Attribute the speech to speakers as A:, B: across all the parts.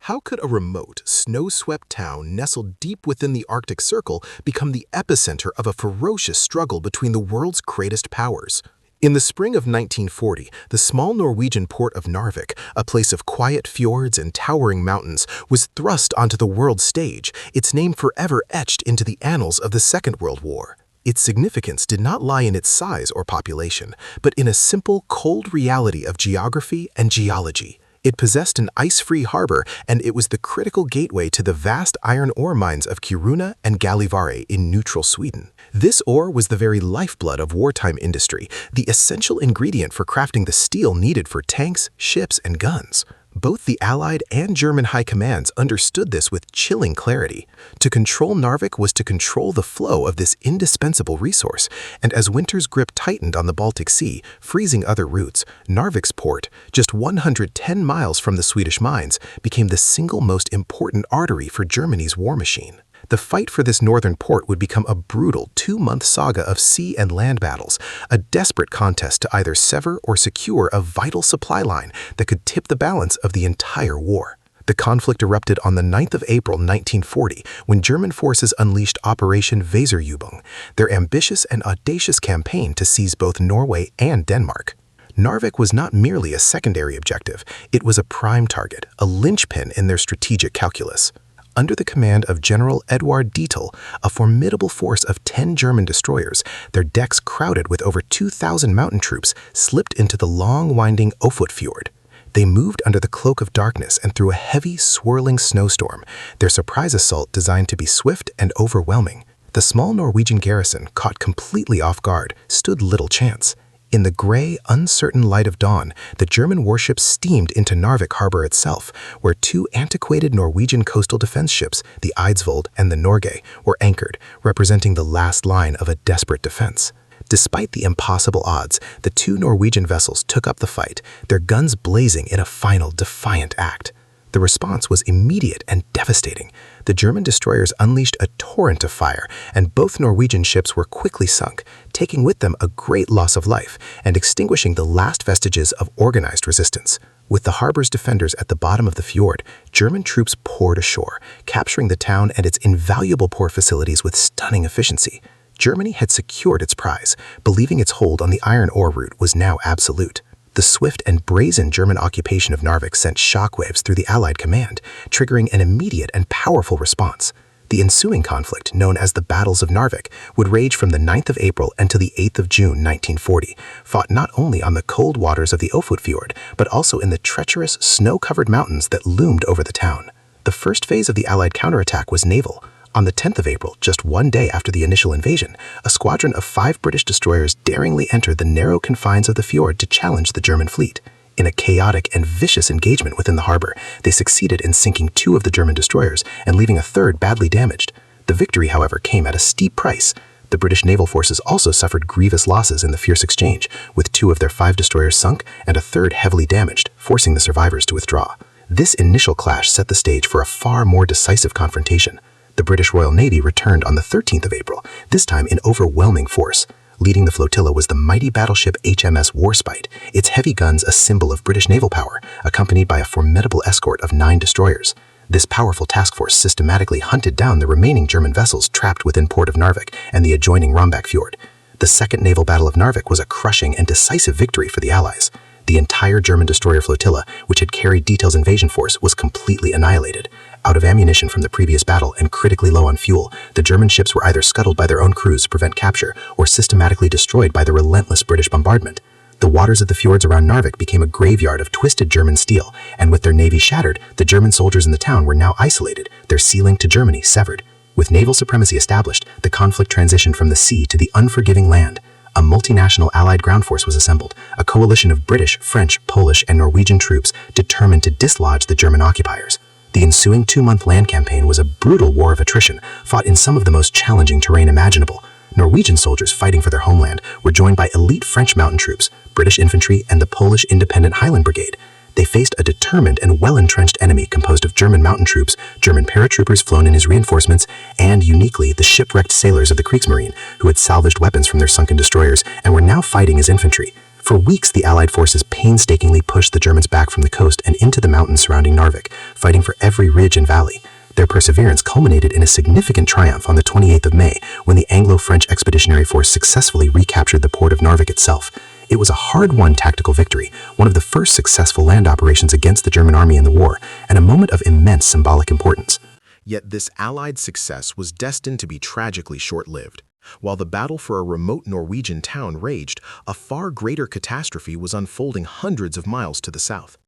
A: How could a remote, snow-swept town nestled deep within the Arctic Circle become the epicenter of a ferocious struggle between the world's greatest powers? In the spring of 1940, the small Norwegian port of Narvik, a place of quiet fjords and towering mountains, was thrust onto the world stage, its name forever etched into the annals of the Second World War. Its significance did not lie in its size or population, but in a simple, cold reality of geography and geology. It possessed an ice-free harbor, and it was the critical gateway to the vast iron ore mines of Kiruna and Gällivare in neutral Sweden. This ore was the very lifeblood of wartime industry, the essential ingredient for crafting the steel needed for tanks, ships, and guns. Both the Allied and German high commands understood this with chilling clarity. To control Narvik was to control the flow of this indispensable resource, and as winter's grip tightened on the Baltic Sea, freezing other routes, Narvik's port, just 110 miles from the Swedish mines, became the single most important artery for Germany's war machine. The fight for this northern port would become a brutal 2-month saga of sea and land battles, a desperate contest to either sever or secure a vital supply line that could tip the balance of the entire war. The conflict erupted on the 9th of April 1940 when German forces unleashed Operation Weserübung, their ambitious and audacious campaign to seize both Norway and Denmark. Narvik was not merely a secondary objective, it was a prime target, a linchpin in their strategic calculus. Under the command of General Edvard Dietl, a formidable force of 10 German destroyers, their decks crowded with over 2,000 mountain troops, slipped into the long, winding Ofotfjord. They moved under the cloak of darkness and through a heavy, swirling snowstorm, their surprise assault designed to be swift and overwhelming. The small Norwegian garrison, caught completely off guard, stood little chance. In the gray, uncertain light of dawn, the German warships steamed into Narvik harbor itself, where 2 antiquated Norwegian coastal defense ships, the Eidsvold and the Norge, were anchored, representing the last line of a desperate defense. Despite the impossible odds, the 2 Norwegian vessels took up the fight, their guns blazing in a final, defiant act. The response was immediate and devastating. The German destroyers unleashed a torrent of fire, and both Norwegian ships were quickly sunk, taking with them a great loss of life and extinguishing the last vestiges of organized resistance. With the harbor's defenders at the bottom of the fjord, German troops poured ashore, capturing the town and its invaluable port facilities with stunning efficiency. Germany had secured its prize, believing its hold on the iron ore route was now absolute. The swift and brazen German occupation of Narvik sent shockwaves through the Allied command, triggering an immediate and powerful response. The ensuing conflict, known as the Battles of Narvik, would rage from the 9th of April until the 8th of June 1940, fought not only on the cold waters of the Ofotfjord, but also in the treacherous, snow-covered mountains that loomed over the town. The first phase of the Allied counterattack was naval. On the 10th of April, just one day after the initial invasion, a squadron of 5 British destroyers daringly entered the narrow confines of the fjord to challenge the German fleet. In a chaotic and vicious engagement within the harbor, they succeeded in sinking 2 of the German destroyers and leaving a third badly damaged. The victory, however, came at a steep price. The British naval forces also suffered grievous losses in the fierce exchange, with 2 of their 5 destroyers sunk and a third heavily damaged, forcing the survivors to withdraw. This initial clash set the stage for a far more decisive confrontation. The British Royal Navy returned on the 13th of April, this time in overwhelming force. Leading the flotilla was the mighty battleship HMS Warspite, its heavy guns a symbol of British naval power, accompanied by a formidable escort of 9 destroyers. This powerful task force systematically hunted down the remaining German vessels trapped within port of Narvik and the adjoining Rombak Fjord. The Second Naval Battle of Narvik was a crushing and decisive victory for the Allies. The entire German destroyer flotilla, which had carried Dietl's invasion force, was completely annihilated. Out of ammunition from the previous battle and critically low on fuel, the German ships were either scuttled by their own crews to prevent capture or systematically destroyed by the relentless British bombardment. The waters of the fjords around Narvik became a graveyard of twisted German steel, and with their navy shattered, the German soldiers in the town were now isolated, their sea link to Germany severed. With naval supremacy established, the conflict transitioned from the sea to the unforgiving land. A multinational Allied ground force was assembled, a coalition of British, French, Polish, and Norwegian troops determined to dislodge the German occupiers. The ensuing 2-month land campaign was a brutal war of attrition, fought in some of the most challenging terrain imaginable. Norwegian soldiers fighting for their homeland were joined by elite French mountain troops, British infantry, and the Polish Independent Highland Brigade. They faced a determined and well-entrenched enemy composed of German mountain troops, German paratroopers flown in as reinforcements, and, uniquely, the shipwrecked sailors of the Kriegsmarine, who had salvaged weapons from their sunken destroyers and were now fighting as infantry. For weeks, the Allied forces painstakingly pushed the Germans back from the coast and into the mountains surrounding Narvik, fighting for every ridge and valley. Their perseverance culminated in a significant triumph on the 28th of May when the Anglo-French Expeditionary Force successfully recaptured the port of Narvik itself. It was a hard-won tactical victory, one of the first successful land operations against the German army in the war, and a moment of immense symbolic importance. Yet this Allied success was destined to be tragically short-lived. While the battle for a remote Norwegian town raged, a far greater catastrophe was unfolding hundreds of miles to the south.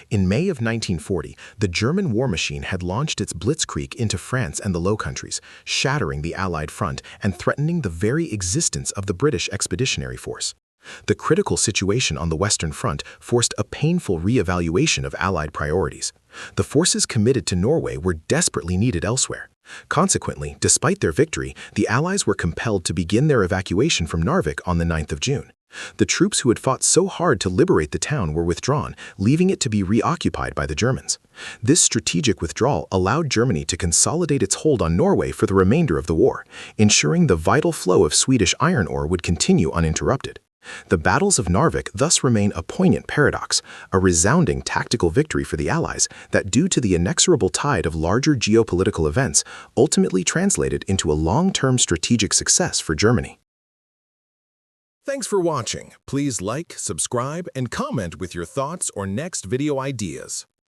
A: In May of 1940, the German war machine had launched its Blitzkrieg into France and the Low Countries, shattering the Allied front and threatening the very existence of the British Expeditionary Force. The critical situation on the Western Front forced a painful re-evaluation of Allied priorities. The forces committed to Norway were desperately needed elsewhere. Consequently, despite their victory, the Allies were compelled to begin their evacuation from Narvik on the 9th of June. The troops who had fought so hard to liberate the town were withdrawn, leaving it to be reoccupied by the Germans. This strategic withdrawal allowed Germany to consolidate its hold on Norway for the remainder of the war, ensuring the vital flow of Swedish iron ore would continue uninterrupted. The battles of Narvik thus remain a poignant paradox, a resounding tactical victory for the Allies that, due to the inexorable tide of larger geopolitical events, ultimately translated into a long-term strategic success for Germany.
B: Thanks for watching. Please like, subscribe, and comment with your thoughts or next video ideas.